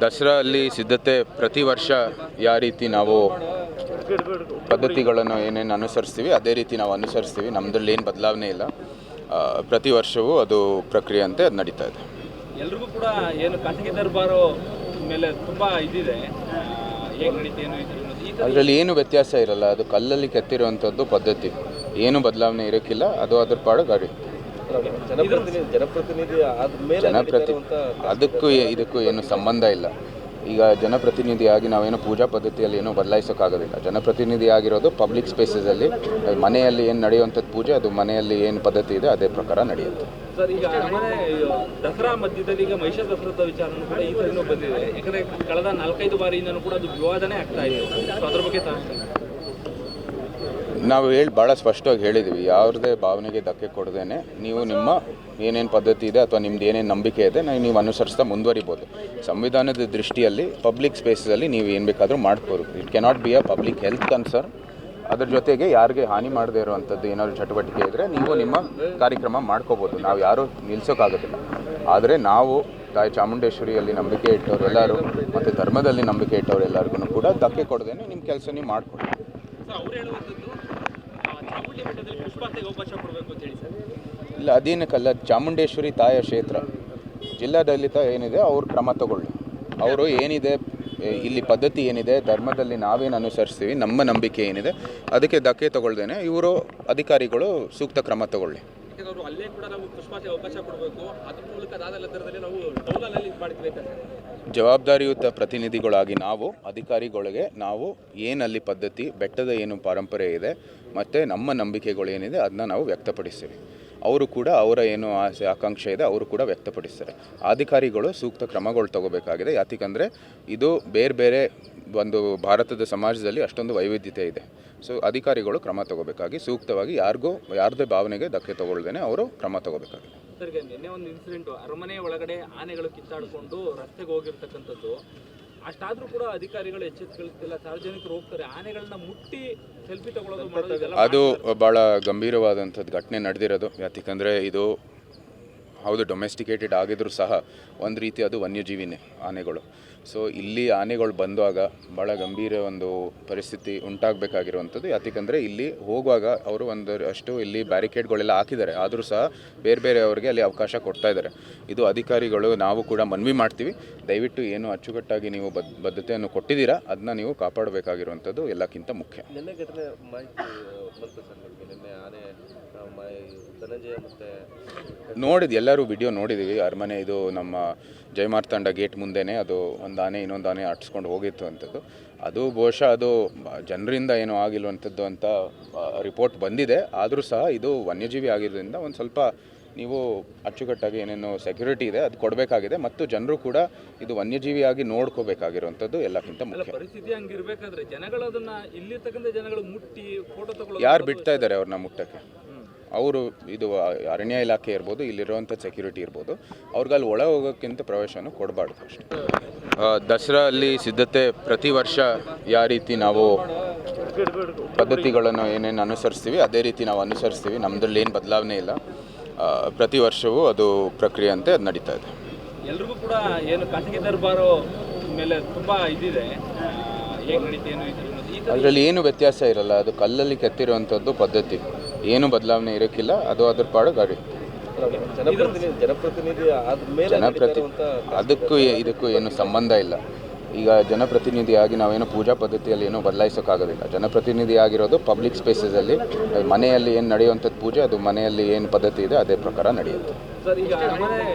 ದಸರಾ ಅಲ್ಲಿ ಸಿದ್ಧತೆ ಪ್ರತಿ ವರ್ಷ ಯಾವ ರೀತಿ ನಾವು ಪದ್ಧತಿಗಳನ್ನು ಏನೇನು ಅನುಸರಿಸ್ತೀವಿ ಅದೇ ರೀತಿ ನಾವು ಅನುಸರಿಸ್ತೀವಿ. ನಮ್ಮದ್ರಲ್ಲಿ ಏನು ಬದಲಾವಣೆ ಇಲ್ಲ. ಪ್ರತಿ ವರ್ಷವೂ ಅದು ಪ್ರಕ್ರಿಯೆ ಅಂತೆ ಅದು ನಡೀತಾ ಇದೆ. ಎಲ್ರಿಗೂ ಕೂಡ ಏನು ಖಾಸಗಿ ದರ್ಬಾರು ಮೇಲೆ ತುಂಬ ಇದಿದೆ, ಹೇಗೆ ನಡೀತೆ ಏನು ಅದರಲ್ಲಿ ಏನು ವ್ಯತ್ಯಾಸ ಇರಲ್ಲ. ಅದು ಕಲ್ಲಲ್ಲಿ ಕೆತ್ತಿರುವಂಥದ್ದು ಪದ್ಧತಿ, ಏನು ಬದಲಾವಣೆ ಇರೋಕ್ಕಿಲ್ಲ. ಅದು ಅದ್ರ ಪಾಡು ಗಾಡಿ ಜನಪ್ರತಿನಿಧಿ ಅದಕ್ಕೂ ಇದಕ್ಕೂ ಏನು ಸಂಬಂಧ ಇಲ್ಲ. ಈಗ ಜನಪ್ರತಿನಿಧಿಯಾಗಿ ನಾವೇನು ಪೂಜಾ ಪದ್ಧತಿಯಲ್ಲಿ ಏನೂ ಬದಲಾಯಿಸೋಕ್ಕಾಗೋದಿಲ್ಲ. ಜನಪ್ರತಿನಿಧಿ ಆಗಿರೋದು ಪಬ್ಲಿಕ್ ಸ್ಪೇಸಸಲ್ಲಿ ಮನೆಯಲ್ಲಿ ಏನು ನಡೆಯುವಂಥದ್ದು ಪೂಜೆ, ಅದು ಮನೆಯಲ್ಲಿ ಏನು ಪದ್ಧತಿ ಇದೆ ಅದೇ ಪ್ರಕಾರ ನಡೆಯುತ್ತೆ. ಸರ್, ಈಗ ದಸರಾ ಮಧ್ಯದಲ್ಲಿ ಈಗ ಮಹಿಷ ದಸರಾದ ವಿಚಾರನೂ ಕೂಡ ಈ ಸರಿನೂ ಬಂದಿದೆ. ಯಾಕಂದರೆ ಕಳೆದ 4-5 ಬಾರಿಯಿಂದನೂ ಕೂಡ ಅದು ವಿವಾದನೆ ಆಗ್ತಾ ಇದೆ. ಸೊ ಅದ್ರ ಬಗ್ಗೆ ನಾವು ಭಾಳ ಸ್ಪಷ್ಟವಾಗಿ ಹೇಳಿದ್ದೀವಿ, ಯಾವುದೇ ಭಾವನೆಗೆ ಧಕ್ಕೆ ಕೊಡದೇನೆ ನೀವು ನಿಮ್ಮ ಏನೇನು ಪದ್ಧತಿ ಇದೆ ಅಥವಾ ನಿಮ್ದು ಏನೇನು ನಂಬಿಕೆ ಇದೆ ನೀವು ಅನುಸರಿಸ್ತಾ ಮುಂದುವರಿಬೋದು. ಸಂವಿಧಾನದ ದೃಷ್ಟಿಯಲ್ಲಿ ಪಬ್ಲಿಕ್ ಸ್ಪೇಸಲ್ಲಿ ನೀವು ಏನು ಬೇಕಾದರೂ ಮಾಡ್ಬೋದು. It cannot be a public health concern. ಅದ್ರ ಜೊತೆಗೆ ಯಾರಿಗೆ ಹಾನಿ ಮಾಡದೇ ಇರುವಂಥದ್ದು ಏನಾದರೂ ಚಟುವಟಿಕೆ ಇದ್ದರೆ ನೀವು ನಿಮ್ಮ ಕಾರ್ಯಕ್ರಮ ಮಾಡ್ಕೋಬೋದು. ನಾವು ಯಾರೂ ನಿಲ್ಲಿಸೋಕ್ಕಾಗೋದಿಲ್ಲ. ಆದರೆ ನಾವು ತಾಯಿ ಚಾಮುಂಡೇಶ್ವರಿಯಲ್ಲಿ ನಂಬಿಕೆ ಇಟ್ಟವ್ರು ಎಲ್ಲರೂ ಮತ್ತು ಧರ್ಮದಲ್ಲಿ ನಂಬಿಕೆ ಇಟ್ಟವ್ರು ಎಲ್ಲರಿಗೂ ಕೂಡ ಧಕ್ಕೆ ಕೊಡದೇನೆ ನಿಮ್ಮ ಕೆಲಸ ನೀವು ಮಾಡಿಕೊಡಿ. ಇಲ್ಲ, ಅದೇನಕ್ಕಲ್ಲ, ಚಾಮುಂಡೇಶ್ವರಿ ತಾಯಿಯ ಕ್ಷೇತ್ರ, ಜಿಲ್ಲಾಡಳಿತ ಏನಿದೆ ಅವ್ರು ಕ್ರಮ ತಗೊಳ್ಳಿ. ಅವರು ಏನಿದೆ ಇಲ್ಲಿ ಪದ್ಧತಿ ಏನಿದೆ, ಧರ್ಮದಲ್ಲಿ ನಾವೇನು ಅನುಸರಿಸ್ತೀವಿ, ನಮ್ಮ ನಂಬಿಕೆ ಏನಿದೆ ಅದಕ್ಕೆ ಧಕ್ಕೆ ತಗೊಳ್ದೇನೆ ಇವರು ಅಧಿಕಾರಿಗಳು ಸೂಕ್ತ ಕ್ರಮ ತಗೊಳ್ಳಿ. ಜವಾಬ್ದಾರಿಯುತ ಪ್ರತಿನಿಧಿಗಳಾಗಿ ನಾವು ಅಧಿಕಾರಿಗಳಿಗೆ ನಾವು ಏನಲ್ಲಿ ಪದ್ಧತಿ, ಬೆಟ್ಟದ ಏನು ಪರಂಪರೆ ಇದೆ ಮತ್ತು ನಮ್ಮ ನಂಬಿಕೆಗಳು ಏನಿದೆ ಅದನ್ನ ನಾವು ವ್ಯಕ್ತಪಡಿಸ್ತೀವಿ. ಅವರು ಕೂಡ ಅವರ ಏನು ಆಸೆ ಆಕಾಂಕ್ಷೆ ಇದೆ ಅವರು ಕೂಡ ವ್ಯಕ್ತಪಡಿಸ್ತಾರೆ. ಅಧಿಕಾರಿಗಳು ಸೂಕ್ತ ಕ್ರಮಗಳು ತಗೋಬೇಕಾಗಿದೆ. ಯಾಕಂದರೆ ಇದು ಬೇರೆ ಬೇರೆ ಒಂದು ಭಾರತದ ಸಮಾಜದಲ್ಲಿ ಅಷ್ಟೊಂದು ವೈವಿಧ್ಯತೆ ಇದೆ. ಸೊ ಅಧಿಕಾರಿಗಳು ಕ್ರಮ ತಗೋಬೇಕಾಗಿ ಸೂಕ್ತವಾಗಿ ಯಾರದೇ ಭಾವನೆಗೆ ಧಕ್ಕೆ ತಗೊಳ್ದೇನೆ ಅವರು ಕ್ರಮ ತಗೋಬೇಕಾಗಿದೆ. ಸರಿಗೆ ನಿನ್ನೆ ಒಂದು ಇನ್ಸಿಡೆಂಟು, ಅರಮನೆ ಒಳಗಡೆ ಆನೆಗಳು ಕಿತ್ತಾಡಿಕೊಂಡು ರಸ್ತೆಗೆ ಹೋಗಿರ್ತಕ್ಕಂಥದ್ದು. ಅಷ್ಟಾದರೂ ಕೂಡ ಅಧಿಕಾರಿಗಳು ಎಚ್ಚೆತ್ತುಕೊಳ್ಳುತ್ತಿಲ್ಲ. ಸಾರ್ವಜನಿಕರು ಹೋಗ್ತಾರೆ, ಆನೆಗಳನ್ನ ಮುಟ್ಟಿ ಸೆಲ್ಫಿ ತಗೊಳ್ಳೋದು ಅದು ಭಾಳ ಗಂಭೀರವಾದಂಥದ್ದು ಘಟನೆ ನಡೆದಿರೋದು. ಯಾಕಂದರೆ ಇದು ಹೌದು ಡೊಮೆಸ್ಟಿಕೇಟೆಡ್ ಆಗಿದ್ರೂ ಸಹ ಒಂದು ರೀತಿ ಅದು ವನ್ಯಜೀವಿನೇ ಆನೆಗಳು. ಸೊ ಇಲ್ಲಿ ಆನೆಗಳು ಬಂದಾಗ ಭಾಳ ಗಂಭೀರ ಒಂದು ಪರಿಸ್ಥಿತಿ ಉಂಟಾಗಬೇಕಾಗಿರುವಂಥದ್ದು. ಯಾಕಂದರೆ ಇಲ್ಲಿ ಹೋಗುವಾಗ ಅವರು ಅಷ್ಟು ಇಲ್ಲಿ ಬ್ಯಾರಿಕೇಡ್ಗಳೆಲ್ಲ ಹಾಕಿದ್ದಾರೆ, ಆದರೂ ಸಹ ಬೇರೆ ಬೇರೆ ಅವರಿಗೆ ಅಲ್ಲಿ ಅವಕಾಶ ಕೊಡ್ತಾ ಇದ್ದಾರೆ. ಇದು ಅಧಿಕಾರಿಗಳು ನಾವು ಕೂಡ ಮನವಿ ಮಾಡ್ತೀವಿ, ದಯವಿಟ್ಟು ಏನು ಅಚ್ಚುಕಟ್ಟಾಗಿ ನೀವು ಬದ್ಧತೆಯನ್ನು ಕೊಟ್ಟಿದ್ದೀರಾ ಅದನ್ನ ನೀವು ಕಾಪಾಡಬೇಕಾಗಿರುವಂಥದ್ದು ಎಲ್ಲಕ್ಕಿಂತ ಮುಖ್ಯ. ನಿನ್ನೆ ಘಟನೆ ಮಾಹಿತಿ ಬಂತು ಸರ್ ನಿಮಗೆ? ನಿನ್ನೆ ಆನೆ ಧನಂಜಯ ಮತ್ತು ನೋಡಿದ್ದು ಎಲ್ಲರೂ ವಿಡಿಯೋ ನೋಡಿದ್ದೀವಿ. ಅರಮನೆ ಇದು ನಮ್ಮ ಜಯಮಾರ್ತಾಂಡ ಗೇಟ್ ಮುಂದೆನೇ ಅದು ಒಂದು ಆನೆ ಇನ್ನೊಂದು ಆನೆ ಅಟ್ಸ್ಕೊಂಡು ಹೋಗಿತ್ತು ಅಂಥದ್ದು. ಅದು ಬಹುಶಃ ಅದು ಜನರಿಂದ ಏನೂ ಆಗಿಲ್ವಂಥದ್ದು ಅಂತ ರಿಪೋರ್ಟ್ ಬಂದಿದೆ. ಆದರೂ ಸಹ ಇದು ವನ್ಯಜೀವಿ ಆಗಿರೋದ್ರಿಂದ ಒಂದು ಸ್ವಲ್ಪ ನೀವು ಅಚ್ಚುಕಟ್ಟಾಗಿ ಏನೇನು ಸೆಕ್ಯೂರಿಟಿ ಇದೆ ಅದು ಕೊಡಬೇಕಾಗಿದೆ. ಮತ್ತು ಜನರು ಕೂಡ ಇದು ವನ್ಯಜೀವಿಯಾಗಿ ನೋಡ್ಕೋಬೇಕಾಗಿರುವಂಥದ್ದು ಎಲ್ಲಕ್ಕಿಂತ ಮುಖ್ಯ. ಪರಿಸ್ಥಿತಿ ಹಂಗಿರ್ಬೇಕಾದ್ರೆ ಜನಗಳದನ್ನು ಇಲ್ಲಿರ್ತಕ್ಕಂಥ ಜನಗಳು ಮುಟ್ಟಿ ಫೋಟೋ ತಗೊಳ್ಳೋದು ಯಾರು ಬಿಡ್ತಾ ಇದ್ದಾರೆ ಅವ್ರನ್ನ ಮುಟ್ಟಕ್ಕೆ? ಅವರು ಇದು ಅರಣ್ಯ ಇಲಾಖೆ ಇರ್ಬೋದು, ಇಲ್ಲಿರುವಂಥ ಸೆಕ್ಯೂರಿಟಿ ಇರ್ಬೋದು, ಅವ್ರಿಗೆ ಅಲ್ಲಿ ಒಳ ಹೋಗೋಕ್ಕಿಂತ ಪ್ರವೇಶನೂ ಕೊಡಬಾರ್ದು ಅಷ್ಟೇ. ದಸರಾ ಅಲ್ಲಿ ಸಿದ್ಧತೆ ಪ್ರತಿ ವರ್ಷ ಯಾವ ರೀತಿ ನಾವು ಪದ್ಧತಿಗಳನ್ನು ಏನೇನು ಅನುಸರಿಸ್ತೀವಿ ಅದೇ ರೀತಿ ನಾವು ಅನುಸರಿಸ್ತೀವಿ. ನಮ್ಮದ್ರಲ್ಲಿ ಏನು ಬದಲಾವಣೆ ಇಲ್ಲ. ಪ್ರತಿ ವರ್ಷವೂ ಅದು ಪ್ರಕ್ರಿಯೆ ಅಂತೆ ಅದು ನಡೀತಾ ಇದೆ. ಎಲ್ರಿಗೂ ಕೂಡ ಏನು ಖಾಸಗಿ ದರ್ಬಾರು ಮೇಲೆ ತುಂಬ ಇದಿದೆ, ಹೇಗೆ ನಡೀತೆ ಏನು ಅದರಲ್ಲಿ ಏನು ವ್ಯತ್ಯಾಸ ಇರಲ್ಲ. ಅದು ಕಲ್ಲಲ್ಲಿ ಕೆತ್ತಿರುವಂಥದ್ದು ಪದ್ಧತಿ, ಏನು ಬದಲಾವಣೆ ಇರೋಕ್ಕಿಲ್ಲ. ಅದು ಅದ್ರ ಪಾಡು ಗಾಡಿ ಜನಪ್ರತಿನಿಧಿ ಅದಕ್ಕೂ ಇದಕ್ಕೂ ಏನು ಸಂಬಂಧ ಇಲ್ಲ. ಈಗ ಜನಪ್ರತಿನಿಧಿಯಾಗಿ ನಾವೇನು ಪೂಜಾ ಪದ್ಧತಿಯಲ್ಲಿ ಏನೂ ಬದಲಾಯಿಸೋಕ್ಕಾಗೋದಿಲ್ಲ. ಜನಪ್ರತಿನಿಧಿ ಆಗಿರೋದು ಪಬ್ಲಿಕ್ ಸ್ಪೇಸಸಲ್ಲಿ ಮನೆಯಲ್ಲಿ ಏನು ನಡೆಯುವಂಥದ್ದು ಪೂಜೆ, ಅದು ಮನೆಯಲ್ಲಿ ಏನು ಪದ್ಧತಿ ಇದೆ ಅದೇ ಪ್ರಕಾರ ನಡೆಯುತ್ತೆ. ಸರ್, ಈಗ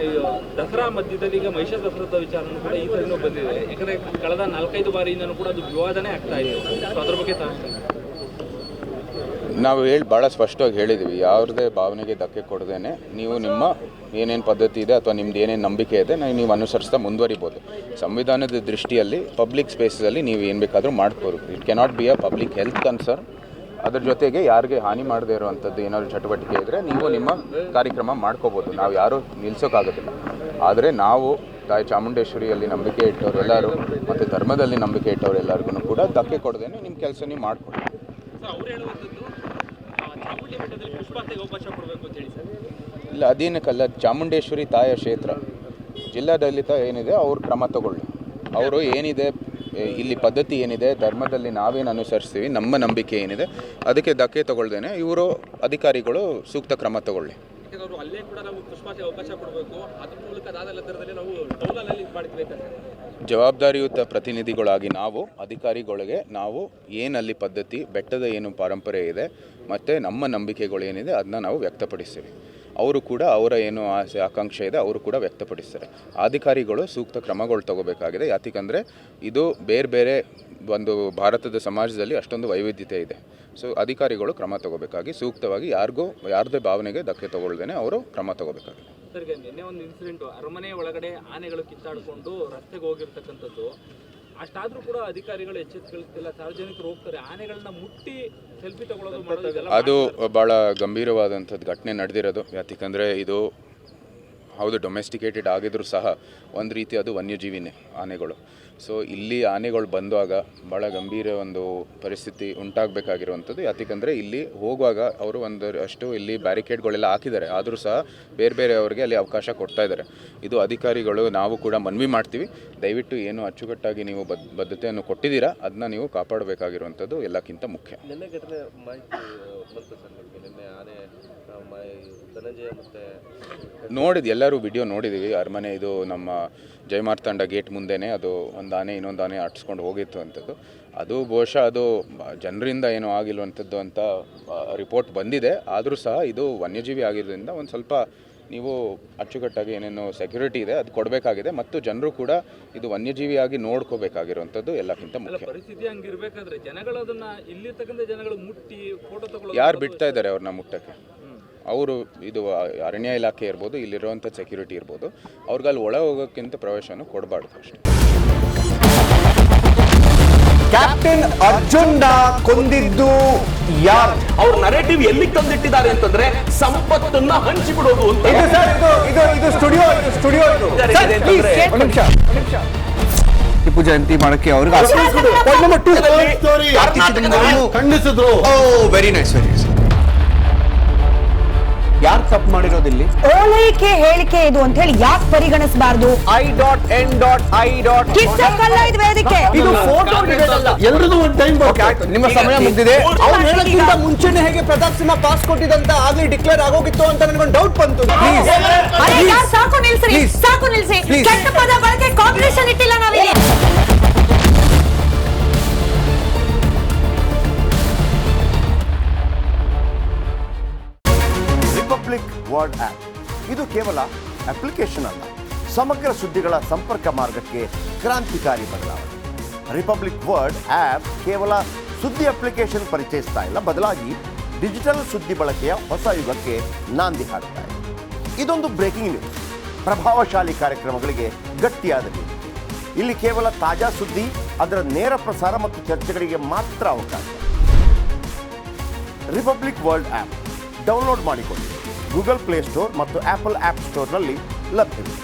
ದಸರಾ ಮಧ್ಯದಲ್ಲಿ ಈಗ ಮಹಿಷ ದಸರಾದ ವಿಚಾರನೂ ಕೂಡ ಈ ಸರಿನೂ ಬಂದಿದೆ. ಯಾಕಂದರೆ ಕಳೆದ 4-5 ಬಾರಿಯಿಂದನೂ ಕೂಡ ಅದು ವಿವಾದನೆ ಆಗ್ತಾ ಇದೆ. ಸೊ ಅದ್ರ ಬಗ್ಗೆ ನಾವು ಭಾಳ ಸ್ಪಷ್ಟವಾಗಿ ಹೇಳಿದ್ದೀವಿ, ಯಾವುದೇ ಭಾವನೆಗೆ ಧಕ್ಕೆ ಕೊಡದೇನೆ ನೀವು ನಿಮ್ಮ ಏನೇನು ಪದ್ಧತಿ ಇದೆ ಅಥವಾ ನಿಮ್ದು ಏನೇನು ನಂಬಿಕೆ ಇದೆ ನೀವು ಅನುಸರಿಸ್ತಾ ಮುಂದುವರಿಬೋದು. ಸಂವಿಧಾನದ ದೃಷ್ಟಿಯಲ್ಲಿ ಪಬ್ಲಿಕ್ ಸ್ಪೇಸಲ್ಲಿ ನೀವು ಏನು ಬೇಕಾದರೂ ಮಾಡ್ಬೋದು. It cannot be a public health concern. ಅದ್ರ ಜೊತೆಗೆ ಯಾರಿಗೆ ಹಾನಿ ಮಾಡದೇ ಇರುವಂಥದ್ದು ಏನಾದರೂ ಚಟುವಟಿಕೆ ಇದ್ದರೆ ನೀವು ನಿಮ್ಮ ಕಾರ್ಯಕ್ರಮ ಮಾಡ್ಕೋಬೋದು. ನಾವು ಯಾರೂ ನಿಲ್ಲಿಸೋಕ್ಕಾಗೋದಿಲ್ಲ. ಆದರೆ ನಾವು ತಾಯಿ ಚಾಮುಂಡೇಶ್ವರಿಯಲ್ಲಿ ನಂಬಿಕೆ ಇಟ್ಟವ್ರು ಎಲ್ಲರೂ ಮತ್ತು ಧರ್ಮದಲ್ಲಿ ನಂಬಿಕೆ ಇಟ್ಟವ್ರು ಎಲ್ಲರಿಗೂ ಕೂಡ ಧಕ್ಕೆ ಕೊಡದೇನೆ ನಿಮ್ಮ ಕೆಲಸ ನೀವು ಮಾಡಿಕೊಡಿ. ಇಲ್ಲ, ಅದೇನಕ್ಕಲ್ಲ, ಚಾಮುಂಡೇಶ್ವರಿ ತಾಯಿಯ ಕ್ಷೇತ್ರ, ಜಿಲ್ಲಾಡಳಿತ ಏನಿದೆ ಅವ್ರು ಕ್ರಮ ತಗೊಳ್ಳಿ. ಅವರು ಏನಿದೆ ಇಲ್ಲಿ ಪದ್ಧತಿ ಏನಿದೆ, ಧರ್ಮದಲ್ಲಿ ನಾವೇನು ಅನುಸರಿಸ್ತೀವಿ, ನಮ್ಮ ನಂಬಿಕೆ ಏನಿದೆ ಅದಕ್ಕೆ ಧಕ್ಕೆ ತಗೊಳ್ದೇನೆ ಇವರು ಅಧಿಕಾರಿಗಳು ಸೂಕ್ತ ಕ್ರಮ ತಗೊಳ್ಳಿ. ಅವರು ಅಲ್ಲೇ ಕೂಡ ನಾವು ಪುಷ್ಪಾತಿ ಅವಕಾಶ ಕೊಡಬೇಕು, ಅದ್ರ ಮೂಲಕ ಅದಾದ ದರದಲ್ಲಿ ನಾವು ಟೌನಲ್ಲಿ ಇದು ಮಾಡ್ಬೇಕಂತ ಜವಾಬ್ದಾರಿಯುತ ಪ್ರತಿನಿಧಿಗಳಾಗಿ ನಾವು ಅಧಿಕಾರಿಗಳಿಗೆ ನಾವು ಏನಲ್ಲಿ ಪದ್ಧತಿ, ಬೆಟ್ಟದ ಏನು ಪರಂಪರೆ ಇದೆ ಮತ್ತು ನಮ್ಮ ನಂಬಿಕೆಗಳು ಏನಿದೆ ಅದನ್ನ ನಾವು ವ್ಯಕ್ತಪಡಿಸ್ತೀವಿ. ಅವರು ಕೂಡ ಅವರ ಏನು ಆಸೆ ಆಕಾಂಕ್ಷೆ ಇದೆ ಅವರು ಕೂಡ ವ್ಯಕ್ತಪಡಿಸ್ತಾರೆ. ಅಧಿಕಾರಿಗಳು ಸೂಕ್ತ ಕ್ರಮಗಳು ತಗೋಬೇಕಾಗಿದೆ. ಯಾಕಂದರೆ ಇದು ಬೇರೆ ಬೇರೆ ಒಂದು ಭಾರತದ ಸಮಾಜದಲ್ಲಿ ಅಷ್ಟೊಂದು ವೈವಿಧ್ಯತೆ ಇದೆ. ಸೊ ಅಧಿಕಾರಿಗಳು ಕ್ರಮ ತಗೋಬೇಕಾಗಿ ಸೂಕ್ತವಾಗಿ ಯಾರದೇ ಭಾವನೆಗೆ ಧಕ್ಕೆ ತಗೊಳ್ದೇನೆ ಅವರು ಕ್ರಮ ತಗೋಬೇಕಾಗಿದೆ. ಸರಿಗೆ ನಿನ್ನೆ ಒಂದು ಇನ್ಸಿಡೆಂಟು, ಅರಮನೆ ಒಳಗಡೆ ಆನೆಗಳು ಕಿತ್ತಾಡಿಕೊಂಡು ರಸ್ತೆಗೆ ಹೋಗಿರ್ತಕ್ಕಂಥದ್ದು. ಅಷ್ಟಾದರೂ ಕೂಡ ಅಧಿಕಾರಿಗಳು ಎಚ್ಚೆತ್ತುಕೊಳ್ಳುತ್ತಿಲ್ಲ, ಸಾರ್ವಜನಿಕರು ಹೋಗ್ತಾರೆ, ಆನೆಗಳನ್ನ ಮುಟ್ಟಿ ಸೆಲ್ಫಿ ತಗೊಳ್ಳೋದು ಅದು ಭಾಳ ಗಂಭೀರವಾದಂಥದ್ದು ಘಟನೆ ನಡೆದಿರೋದು. ಯಾಕಂದರೆ ಇದು ಹೌದು ಡೊಮೆಸ್ಟಿಕೇಟೆಡ್ ಆಗಿದ್ರೂ ಸಹ ಒಂದು ರೀತಿ ಅದು ವನ್ಯಜೀವಿನೇ ಆನೆಗಳು. ಸೊ ಇಲ್ಲಿ ಆನೆಗಳು ಬಂದಾಗ ಭಾಳ ಗಂಭೀರ ಒಂದು ಪರಿಸ್ಥಿತಿ ಉಂಟಾಗಬೇಕಾಗಿರುವಂಥದ್ದು. ಯಾಕಂದರೆ ಇಲ್ಲಿ ಹೋಗುವಾಗ ಅವರು ಅಷ್ಟು ಇಲ್ಲಿ ಬ್ಯಾರಿಕೇಡ್ಗಳೆಲ್ಲ ಹಾಕಿದ್ದಾರೆ, ಆದರೂ ಸಹ ಬೇರೆ ಬೇರೆಯವ್ರಿಗೆ ಅಲ್ಲಿ ಅವಕಾಶ ಕೊಡ್ತಾ ಇದ್ದಾರೆ. ಇದು ಅಧಿಕಾರಿಗಳು ನಾವು ಕೂಡ ಮನವಿ ಮಾಡ್ತೀವಿ, ದಯವಿಟ್ಟು ಏನು ಅಚ್ಚುಕಟ್ಟಾಗಿ ನೀವು ಬದ್ಧತೆಯನ್ನು ಕೊಟ್ಟಿದ್ದೀರಾ ಅದನ್ನ ನೀವು ಕಾಪಾಡಬೇಕಾಗಿರುವಂಥದ್ದು ಎಲ್ಲಕ್ಕಿಂತ ಮುಖ್ಯ. ನಿನ್ನೆ ಘಟನೆ ಮಾಹಿತಿ ಬಂತು ಸರ್ ನಿಮಗೆ? ನಿನ್ನೆ ಆನೆ ಧನಂಜಯ ಮತ್ತು ನೋಡಿದ್ದು ಎಲ್ಲರೂ ವಿಡಿಯೋ ನೋಡಿದ್ದೀವಿ. ಅರಮನೆ ಇದು ನಮ್ಮ ಜಯಮಾರ್ತಾಂಡ ಗೇಟ್ ಮುಂದೆನೇ ಅದು ಒಂದು ಆನೆ ಇನ್ನೊಂದು ಆನೆ ಆಟಿಸ್ಕೊಂಡು ಹೋಗಿತ್ತು ಅಂಥದ್ದು. ಅದು ಬಹುಶಃ ಅದು ಜನರಿಂದ ಏನೂ ಆಗಿಲ್ವಂಥದ್ದು ಅಂತ ರಿಪೋರ್ಟ್ ಬಂದಿದೆ. ಆದರೂ ಸಹ ಇದು ವನ್ಯಜೀವಿ ಆಗಿರೋದ್ರಿಂದ ಒಂದು ಸ್ವಲ್ಪ ನೀವು ಅಚ್ಚುಕಟ್ಟಾಗಿ ಏನೇನು ಸೆಕ್ಯೂರಿಟಿ ಇದೆ ಅದು ಕೊಡಬೇಕಾಗಿದೆ, ಮತ್ತು ಜನರು ಕೂಡ ಇದು ವನ್ಯಜೀವಿಯಾಗಿ ನೋಡ್ಕೋಬೇಕಾಗಿರುವಂಥದ್ದು ಎಲ್ಲಕ್ಕಿಂತ ಮುಖ್ಯ. ಪರಿಸ್ಥಿತಿ ಹಂಗಿರ್ಬೇಕಾದ್ರೆ ಜನಗಳು ಅದನ್ನ ಇಲ್ಲಿರ್ತಕ್ಕಂಥ ಜನಗಳು ಮುಟ್ಟಿ ಫೋಟೋ ತಗೊಳ್ಳೋದು ಯಾರು ಬಿಡ್ತಾ ಇದ್ದಾರೆ ಅವ್ರನ್ನ ಮುಟ್ಟಕ್ಕೆ? ಅವರು ಇದು ಅರಣ್ಯ ಇಲಾಖೆ ಇರ್ಬೋದು, ಇಲ್ಲಿರುವಂಥ ಸೆಕ್ಯೂರಿಟಿ ಇರ್ಬೋದು, ಅವ್ರಿಗೆ ಅಲ್ಲಿ ಒಳ ಹೋಗೋಕ್ಕಿಂತ ಪ್ರವೇಶವನ್ನು ಕೊಡಬಾರ್ದು ಅಷ್ಟೇ. ಕ್ಯಾಪ್ಟನ್ ಅರ್ಜುನ್ನ ಕೊಂದಿದ್ದು ಯಾರು? ಅವ್ರ ನರೇಟಿವ್ ಎಲ್ಲಿ ತಂದಿಟ್ಟಿದ್ದಾರೆ ಅಂತಂದ್ರೆ ಸಂಪತ್ತನ್ನ ಹಂಚಿಬಿಡೋದು ಅಂತ. ಇದು ಸರ್, ಇದು ಸ್ಟುಡಿಯೋ ಇದು. ಸರ್, please, ಒಂದು ನಿಮಿಷ. ಟಿಪ್ಪು ಜಯಂತಿ ಮಾಡಕ್ಕೆ ಅವ್ರಿಗೆ ಖಂಡಿಸಿದ್ರು. Very nice. ಯಾರು ತಪ್ಪು ಮಾಡಿರೋದಿಲ್ಲಿ? ಓಲೈಕೆ ಹೇಳಿಕೆ ಇದು ಅಂತ ಹೇಳಿ ಯಾಕೆ ಪರಿಗಣಿಸಬಾರದು? ಕಿಚ್ಚಕ್ಕಲ್ಲ ಇದು ವೇದಿಕೆ. ಇದು ಫೋಟೋ ಎಲ್ಲರದು ಒಂದು ಟೈಮ್. ನಿಮ್ಮ ಸಮಯ ಮುಗಿದಿದೆ. ಅವ್ರು ಹೇಳೋಕ್ಕಿಂತ ಮುಂಚೆನೆ ಹೇಗೆ ಪ್ರತಾಪ್ ಸಿಂಹ ಪಾಸ್ ಕೊಟ್ಟಿದಂತ ಆಗ್ಲಿ ಡಿಕ್ಲೇರ್ ಆಗೋಗಿತ್ತು ಅಂತ ನನಗೊಂದು ಡೌಟ್ ಬಂತು. ಸಾಕು ನಿಲ್ಸಿ. ಕೆಟ್ಟ ಪದ ಬಳಕೆ ಕಾಂಪಿಟೇಷನ್ ಇಟ್ಟಿಲ್ಲ ನಾವಿಲ್ಲಿ. ರಿಪಬ್ಲಿಕ್ ವರ್ಡ್ ಆ್ಯಪ್ ಇದು ಕೇವಲ ಅಪ್ಲಿಕೇಶನ್ ಅಲ್ಲ, ಸಮಗ್ರ ಸುದ್ದಿಗಳ ಸಂಪರ್ಕ ಮಾರ್ಗಕ್ಕೆ ಕ್ರಾಂತಿಕಾರಿ ಬದಲಾವಣೆ. ರಿಪಬ್ಲಿಕ್ ವರ್ಡ್ ಆ್ಯಪ್ ಕೇವಲ ಸುದ್ದಿ ಅಪ್ಲಿಕೇಶನ್ ಪರಿಚಯಿಸ್ತಾ ಇಲ್ಲ, ಬದಲಾಗಿ ಡಿಜಿಟಲ್ ಸುದ್ದಿ ಬಳಕೆಯ ಹೊಸ ಯುಗಕ್ಕೆ ನಾಂದಿ ಹಾಡ್ತಾ ಇದೆ. ಇದೊಂದು ಬ್ರೇಕಿಂಗ್ ನ್ಯೂಸ್, ಪ್ರಭಾವಶಾಲಿ ಕಾರ್ಯಕ್ರಮಗಳಿಗೆ ಗಟ್ಟಿಯಾದ ನ್ಯೂಸ್. ಇಲ್ಲಿ ಕೇವಲ ತಾಜಾ ಸುದ್ದಿ, ಅದರ ನೇರ ಪ್ರಸಾರ ಮತ್ತು ಚರ್ಚೆಗಳಿಗೆ ಮಾತ್ರ ಅವಕಾಶ. ರಿಪಬ್ಲಿಕ್ ವರ್ಲ್ಡ್ ಆ್ಯಪ್ ಡೌನ್ಲೋಡ್ ಮಾಡಿಕೊಳ್ಳಿ. ಗೂಗಲ್ ಪ್ಲೇ ಸ್ಟೋರ್ ಮತ್ತು ಆಪಲ್ ಆ್ಯಪ್ ಸ್ಟೋರ್ನಲ್ಲಿ ಲಭ್ಯವಿದೆ.